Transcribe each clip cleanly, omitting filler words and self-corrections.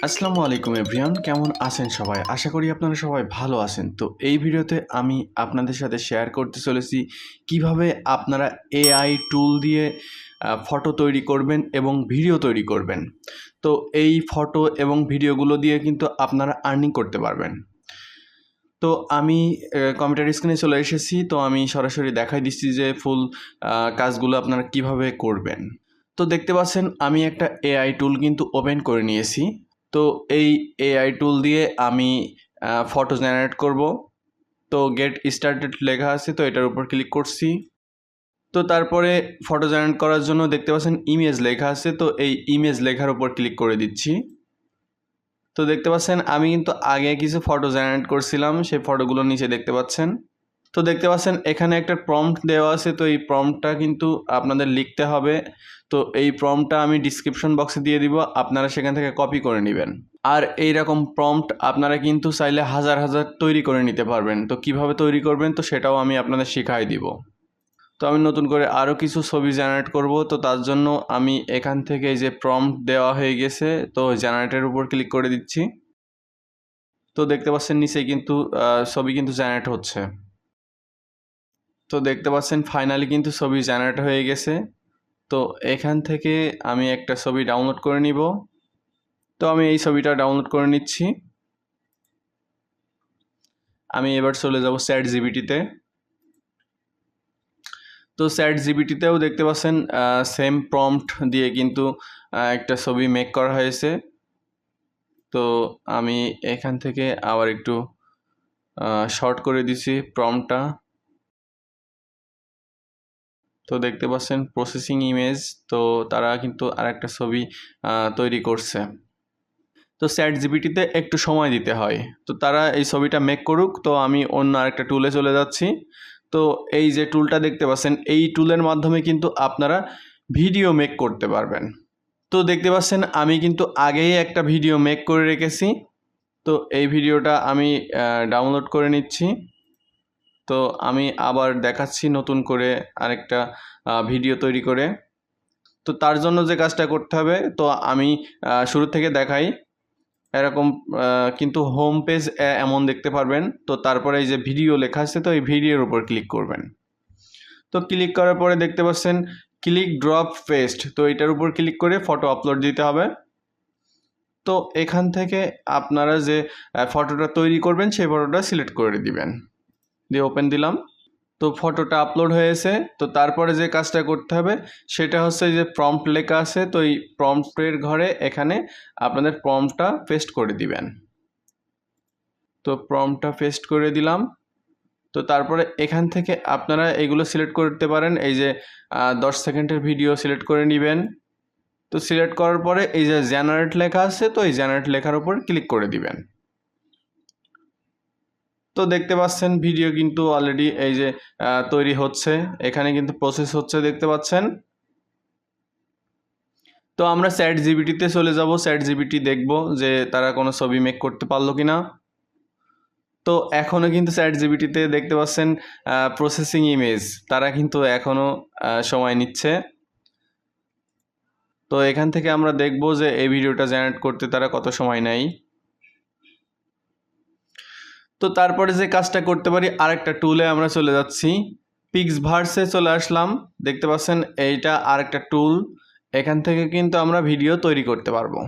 আসসালামু আলাইকুম এভরিওয়ান, কেমন আছেন সবাই? আশা করি আপনারা সবাই ভালো আছেন। তো এই ভিডিওতে আমি আপনাদের সাথে শেয়ার করতে চলেছি কিভাবে আপনারা এআই টুল দিয়ে ফটো তৈরি করবেন এবং ভিডিও তৈরি করবেন। তো এই ফটো এবং ভিডিওগুলো দিয়ে কিন্তু আপনারা আর্নিং করতে পারবেন। তো আমি কম্পিউটার স্ক্রিনে চলে এসেছি। তো আমি সরাসরি দেখাই দিচ্ছি যে ফুল কাজগুলো আপনারা কিভাবে করবেন। তো দেখতে পাচ্ছেন আমি একটা এআই টুল কিন্তু ওপেন করে নিয়েছি। তো এই এআই টুল দিয়ে আমি ফটো জেনারেট করব। তো গেট স্টার্টেড লেখা আছে, তো এটার উপর ক্লিক করছি। তো তারপরে ফটো জেনারেট করার জন্য দেখতে পাচ্ছেন ইমেজ লেখা আছে, তো এই ইমেজ লেখার উপর ক্লিক করে দিচ্ছি। তো দেখতে পাচ্ছেন আমি কিন্তু আগে কিছু ফটো জেনারেট করছিলাম, সেই ফটোগুলো নিচে দেখতে পাচ্ছেন। তো দেখতে পাচ্ছেন এখানে একটা প্রম্পট দেওয়া আছে, তো এই প্রম্পটটা কিন্তু আপনাদের লিখতে হবে। তো এই প্রম্পটটা আমি ডিসক্রিপশন বক্সে দিয়ে দিব, আপনারা সেখান থেকে কপি করে নেবেন। আর এই রকম প্রম্পট আপনারা কিন্তু চাইলে হাজার হাজার তৈরি করে নিতে পারবেন। তো কিভাবে তৈরি করবেন তো সেটাও আমি আপনাদের শিখাই দিব। তো আমি নতুন করে আরও কিছু ছবি জেনারেট করব। তো তার জন্য আমি এখান থেকে এই যে প্রম্পট দেওয়া হয়ে গেছে, তো জেনারেটের উপর ক্লিক করে দিচ্ছি। তো দেখতে পাচ্ছেন নিচেই কিন্তু ছবি কিন্তু জেনারেট হচ্ছে। তো দেখতে পাচ্ছেন ফাইনালি কিন্তু ছবি জেনারেট হয়ে গেছে। তো এখান থেকে আমি একটা ছবি ডাউনলোড করে নিব। তো আমি এই ছবিটা ডাউনলোড করে নিচ্ছি। আমি এবার চলে যাব চ্যাট জিপিটিতে। তো চ্যাট জিপিটিতেও দেখতে পাচ্ছেন সেম প্রম্পট দিয়ে কিন্তু একটা ছবি মেক করা হয়েছে। তো আমি এখান থেকে আবার একটু শর্ট করে দিছি প্রম্পটটা। তো দেখতে পাচ্ছেন প্রসেসিং ইমেজ, তো তারা কিন্তু আরেকটা ছবি তৈরি করছে। তো চ্যাট জিপিটিতে একটু সময় দিতে হয়, তো তারা এই ছবিটা মেক করুক। তো আমি অন্য আরেকটা টুলে চলে যাচ্ছি। তো এই যে টুলটা দেখতে পাচ্ছেন, এই টুলের মাধ্যমে কিন্তু আপনারা ভিডিও মেক করতে পারবেন। তো দেখতে পাচ্ছেন আমি কিন্তু আগেই একটা ভিডিও মেক করে রেখেছি। তো এই ভিডিওটা আমি ডাউনলোড করে নিচ্ছি। তো আমি আবার দেখাচ্ছি নতুন করে আরেকটা ভিডিও তৈরি করে। তো তার জন্য যে কাজটা করতে হবে, তো আমি শুরু থেকে দেখাই। এরকম কিন্তু হোম পেজ এমন দেখতে পারবেন। তো তারপরে এই যে ভিডিও লেখা আছে, তো এই ভিডিওর উপর ক্লিক করবেন। তো ক্লিক করার পরে দেখতে পাচ্ছেন ক্লিক ড্রপ পেস্ট, তো এটার উপর ক্লিক করে ফটো আপলোড দিতে হবে। তো এখান থেকে আপনারা যে ফটোটা তৈরি করবেন সেই ফটোটা সিলেক্ট করে দিবেন, দিয়ে ওপেন দিলাম। তো ফটোটা আপলোড হয়েছে। তো তারপরে যে কাজটা করতে হবে সেটা হচ্ছে যে প্রম্পট লেখা আছে, তো এই প্রম্পটের ঘরে এখানে আপনাদের প্রম্পটটা পেস্ট করে দিবেন। তো প্রম্পটটা পেস্ট করে দিলাম। তো তারপরে এখান থেকে আপনারা এগুলো সিলেক্ট করতে পারেন। এই যে 10 সেকেন্ডের ভিডিও সিলেক্ট করে নেবেন। তো সিলেক্ট করার পরে এই যে জেনারেট লেখা আছে, তো এই জেনারেট লেখার উপর ক্লিক করে দিবেন। তো দেখতে পাচ্ছেন ভিডিও কিন্তু অলরেডি এই যে তৈরি হচ্ছে, এখানে কিন্তু প্রসেস হচ্ছে দেখতে পাচ্ছেন। তো আমরা চ্যাট জিপিটিতে চলে যাব, চ্যাট জিপিটি দেখব যে তারা কোনো ছবি মেক করতে পারলো কিনা। তো এখনও কিন্তু চ্যাট জিপিটিতে দেখতে পাচ্ছেন প্রসেসিং ইমেজ, তারা কিন্তু এখনও সময় নিচ্ছে। তো এখান থেকে আমরা দেখব যে এই ভিডিওটা জেনারেট করতে তারা কত সময় নেয়। তো তারপরে যে কাজটা করতে পারি, আরেকটা টুলে আমরা চলে যাচ্ছি, পিক্সভার্সে চলে আসলাম। দেখতে পাচ্ছেন এইটা আরেকটা টুল, এখান থেকে কিন্তু আমরা ভিডিও তৈরি করতে পারবো।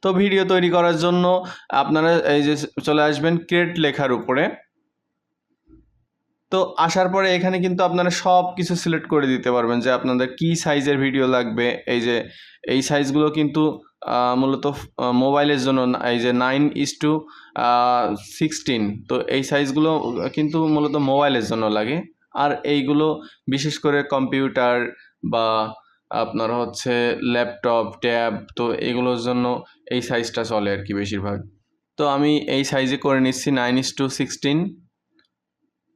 তো ভিডিও তৈরি করার জন্য আপনারা এই যে চলে আসবেন ক্রিয়েট লেখার উপরে। তো আসার পরে এখানে কিন্তু আপনারা সব কিছু সিলেক্ট করে দিতে পারবেন যে আপনাদের কী সাইজের ভিডিও লাগবে। এই যে এই সাইজগুলো কিন্তু মূলত মোবাইলের জন্য, এই যে 9:16, তো এই সাইজগুলো কিন্তু মূলত মোবাইলের জন্য লাগে। আর এইগুলো বিশেষ করে কম্পিউটার বা আপনার হচ্ছে ল্যাপটপ, ট্যাব, তো এগুলোর জন্য এই সাইজটা চলে আর কি বেশিরভাগ। তো আমি এই সাইজে করে নিচ্ছি 9:16।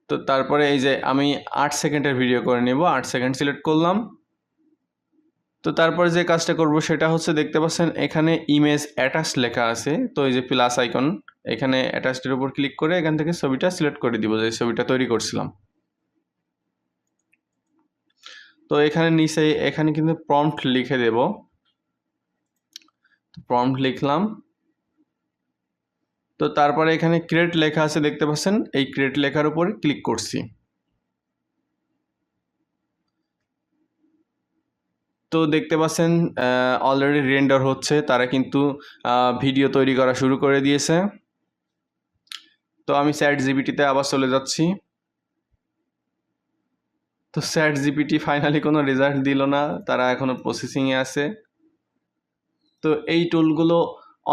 তো তারপরে এই যে আমি 8 সেকেন্ডের ভিডিও করে নেব, 8 সেকেন্ড সিলেক্ট করলাম। তো তারপরে যে কাজটা করব সেটা হচ্ছে দেখতে পাচ্ছেন এখানে ইমেজ অ্যাটাচ লেখা আছে, তো এই যে প্লাস আইকন, এখানে অ্যাটাচের উপর ক্লিক করে এখান থেকে ছবিটা সিলেক্ট করে দিব যে ছবিটা তৈরি করছিলাম। তো এখানে নিচে কিন্তু প্রম্পট লিখে দেব। প্রম্পট লিখলাম। তো তারপরে এখানে ক্রিয়েট লেখা আছে দেখতে পাচ্ছেন, এই ক্রিয়েট লেখার উপর ক্লিক করছি। তো দেখতে পাচ্ছেন অলরেডি রেন্ডার হচ্ছে, তারা কিন্তু ভিডিও তৈরি করা শুরু করে দিয়েছে। তো আমি চ্যাট জিপিটিতে আবার চলে যাচ্ছি। তো চ্যাট জিপিটি ফাইনালি কোনো রেজাল্ট দিল না, তারা এখনও প্রসেসিংয়ে আছে। তো এই টুলগুলো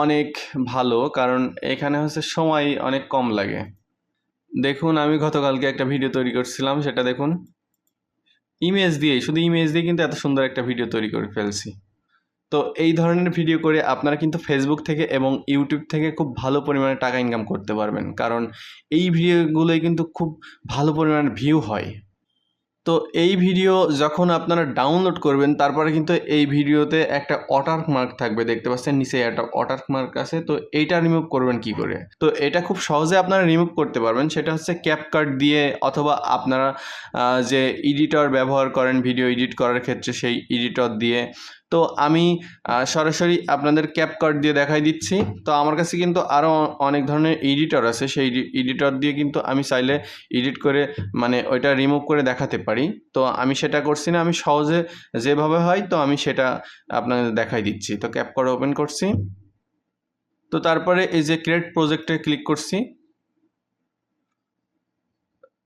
অনেক ভালো, কারণ এখানে হচ্ছে সময় অনেক কম লাগে। দেখুন আমি গতকালকে একটা ভিডিও তৈরি করছিলাম, সেটা দেখুন ইমেজ দিয়ে, শুধু ইমেজ দিয়ে কিন্তু এত সুন্দর একটা ভিডিও তৈরি করে ফেলছি। তো এই ধরনের ভিডিও করে আপনারা কিন্তু ফেসবুক থেকে এবং ইউটিউব থেকে খুব ভালো পরিমাণে টাকা ইনকাম করতে পারবেন, কারণ এই ভিডিওগুলোই কিন্তু খুব ভালো পরিমাণে ভিউ হয়। তো এই ভিডিও যখন আপনারা ডাউনলোড করবেন, তারপরে কিন্তু এই ভিডিওতে একটা ওয়াটারমার্ক থাকবে, দেখতে পাচ্ছেন নিচে একটা ওয়াটারমার্ক আছে। তো এইটা রিমুভ করবেন কি করে? তো এটা খুব সহজে আপনারা রিমুভ করতে পারবেন, সেটা হচ্ছে ক্যাপকাট দিয়ে, অথবা আপনারা যে এডিটর ব্যবহার করেন ভিডিও এডিট করার ক্ষেত্রে সেই এডিটর দিয়ে। তো আমি সরাসরি আপনাদের ক্যাপকাট দিয়ে দেখাই দিচ্ছি। তো আমার কাছে কিন্তু আরও অনেক ধরনের এডিটর আছে, সেই এডিটর দিয়ে কিন্তু আমি চাইলে এডিট করে মানে ওইটা রিমুভ করে দেখাতে পারি। তো আমি সেটা করছি না, আমি সহজে যেভাবে হয় তো আমি সেটা আপনাদের দেখাই দিচ্ছি। তো ক্যাপকাট ওপেন করছি। তো তারপরে এই যে ক্রিয়েট প্রজেক্টে ক্লিক করছি।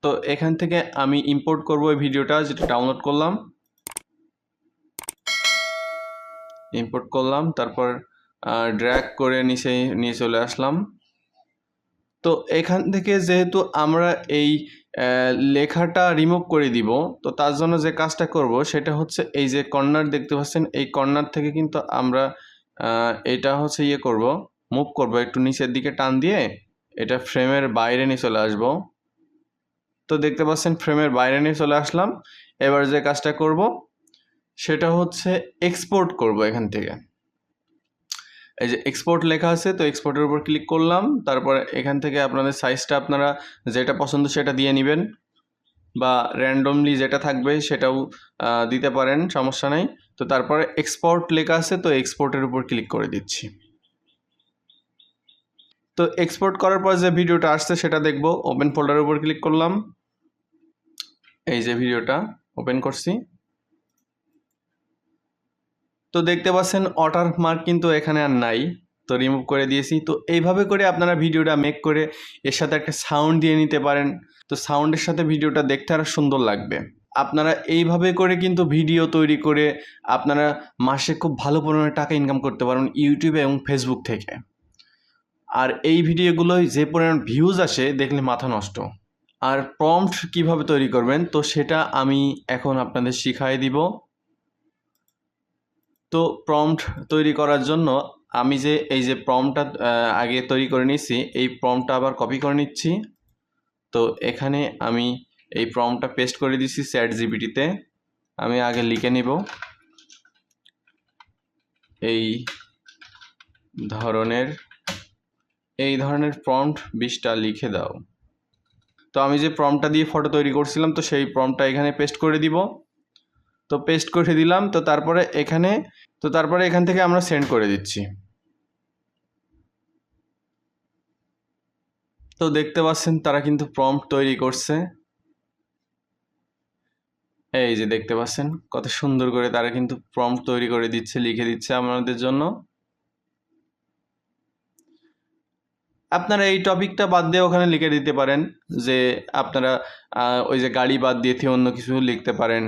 তো এখান থেকে আমি ইম্পোর্ট করব এই ভিডিওটা যেটা ডাউনলোড করলাম, ইম্পোর্ট করলাম, তারপর ড্র্যাগ করে নিচে নিয়ে চলে আসলাম। তো এখান থেকে যেহেতু আমরা এই লেখাটা রিমুভ করে দিব, তো তার জন্য যে কাজটা করব সেটা হচ্ছে এই যে কর্নার দেখতে পাচ্ছেন, এই কর্নার থেকে কিন্তু আমরা এটা হচ্ছে করব, মুভ করব একটু নিচের দিকে টান দিয়ে, এটা ফ্রেমের বাইরে নিয়ে চলে আসব। তো দেখতে পাচ্ছেন ফ্রেমের বাইরে নিয়ে চলে আসলাম। এবার যে কাজটা করব সেটা হচ্ছে এক্সপোর্ট করব এখান থেকে। এই যে এক্সপোর্ট লেখা আছে, তো এক্সপোর্টের উপর ক্লিক করলাম। তারপরে এখান থেকে আপনাদের সাইজটা আপনারা যেটা পছন্দ সেটা দিয়ে নেবেন, বা র্যান্ডমলি যেটা থাকবে সেটাও দিতে পারেন, সমস্যা নেই। তো তারপরে এক্সপোর্ট লেখা আছে, তো এক্সপোর্টের উপর ক্লিক করে দিচ্ছি। তো এক্সপোর্ট করার পর যে ভিডিওটা আসছে সেটা দেখব। ওপেন ফোল্ডারের উপর ক্লিক করলাম, এই যে ভিডিওটা ওপেন করছি। তো দেখতে পাচ্ছেন ওয়াটারমার্ক কিন্তু এখানে আর নাই, তো রিমুভ করে দিয়েছি। তো এইভাবে করে আপনারা ভিডিওটা মেক করে এর সাথে একটা সাউন্ড দিয়ে নিতে পারেন। তো সাউন্ডের সাথে ভিডিওটা দেখতে আরও সুন্দর লাগবে। আপনারা এইভাবে করে কিন্তু ভিডিও তৈরি করে আপনারা মাসে খুব ভালো পরিমাণে টাকা ইনকাম করতে পারেন ইউটিউবে এবং ফেসবুক থেকে। আর এই ভিডিওগুলোয় যে পরিমাণ ভিউজ আসে দেখলে মাথা নষ্ট। আর প্রম্পট কিভাবে তৈরি করবেন তো সেটা আমি এখন আপনাদের শিখাই দিব। তো প্রম্পট তৈরি করার জন্য আমি যে এই যে প্রম্পটটা আগে তৈরি করে নিয়েছি, এই প্রম্পটটা আবার কপি করে নিচ্ছি। তো এখানে আমি এই প্রম্পটটা পেস্ট করে দিচ্ছি চ্যাট জিপিটিতে। আমি আগে লিখে নিব, এই ধরনের প্রম্পট 20টা লিখে দাও। তো আমি যে প্রম্পটটা দিয়ে ফটো তৈরি করছিলাম, তো সেই প্রম্পটটা এখানে পেস্ট করে দিব। তো পেস্ট করে দিলাম। তো তারপরে এখান থেকে আমরা সেন্ড করে দিচ্ছি। তো দেখতে পাচ্ছেন তারা কিন্তু প্রম্পট তৈরি করছে, এই যে দেখতে পাচ্ছেন কত সুন্দর করে তারা কিন্তু প্রম্পট তৈরি করে দিচ্ছে, লিখে দিচ্ছে আমাদের জন্য। আপনারা এই টপিকটা বাদ দিয়ে ওখানে লিখে দিতে পারেন যে আপনারা ওই যে গাড়ি বাদ দিয়ে অন্য কিছু লিখতে পারেন।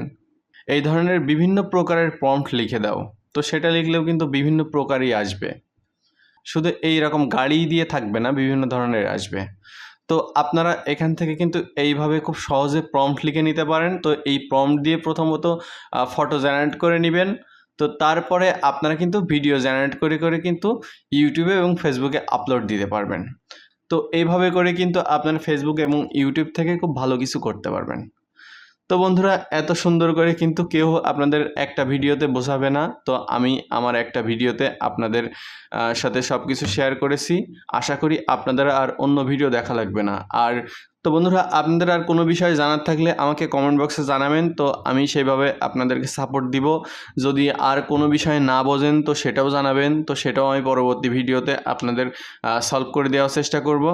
এই ধরনের বিভিন্ন প্রকারের প্রম্পট লিখে দাও, তো সেটা লিখলেও কিন্তু বিভিন্ন প্রকারই আসবে, শুধু এই রকম গাড়ি দিয়ে থাকবে না, বিভিন্ন ধরনের আসবে। তো আপনারা এখান থেকে কিন্তু এইভাবে খুব সহজে প্রম্পট লিখে নিতে পারেন। তো এই প্রম্পট দিয়ে প্রথমত ফটো জেনারেট করে নেবেন। তো তারপরে আপনারা কিন্তু ভিডিও জেনারেট করে করে কিন্তু ইউটিউবে এবং ফেসবুকে আপলোড দিতে পারবেন। তো এইভাবে করে কিন্তু আপনার ফেসবুক এবং ইউটিউব থেকে খুব ভালো কিছু করতে পারবেন। তো বন্ধুরা, এত সুন্দর করে কিন্তু কেউ আপনাদের একটা ভিডিওতে বোঝাবে না। তো আমি আমার একটা ভিডিওতে আপনাদের সাথে সব কিছু শেয়ার করেছি। আশা করি আপনাদের আর অন্য ভিডিও দেখা লাগবে না। আর তো বন্ধুরা, আপনাদের আর কোনো বিষয় জানার থাকলে আমাকে কমেন্ট বক্সে জানাবেন, তো আমি সেইভাবে আপনাদেরকে সাপোর্ট দিব। যদি আর কোনো বিষয় না বোঝেন তো সেটাও জানাবেন, তো সেটাও আমি পরবর্তী ভিডিওতে আপনাদের সলভ করে দেওয়ার চেষ্টা করব।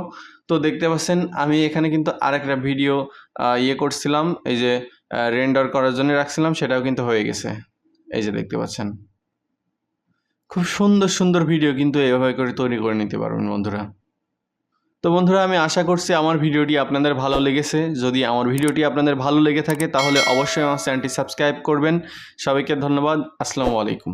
তো দেখতে পাচ্ছেন আমি এখানে কিন্তু আরেকটা ভিডিও করছিলাম, এই যে রেন্ডার করার জন্য রাখছিলাম, সেটাও কিন্তু হয়ে গেছে। এই যে দেখতে পাচ্ছেন, খুব সুন্দর সুন্দর ভিডিও কিন্তু এভাবে করে তৈরি করে নিতে পারবেন বন্ধুরা। তো বন্ধুরা, আমি আশা করছি আমার ভিডিওটি আপনাদের ভালো লেগেছে। যদি আমার ভিডিওটি আপনাদের ভালো লেগে থাকে তাহলে অবশ্যই আমার চ্যানেলটি সাবস্ক্রাইব করবেন। সবাইকে ধন্যবাদ। আসসালামু আলাইকুম।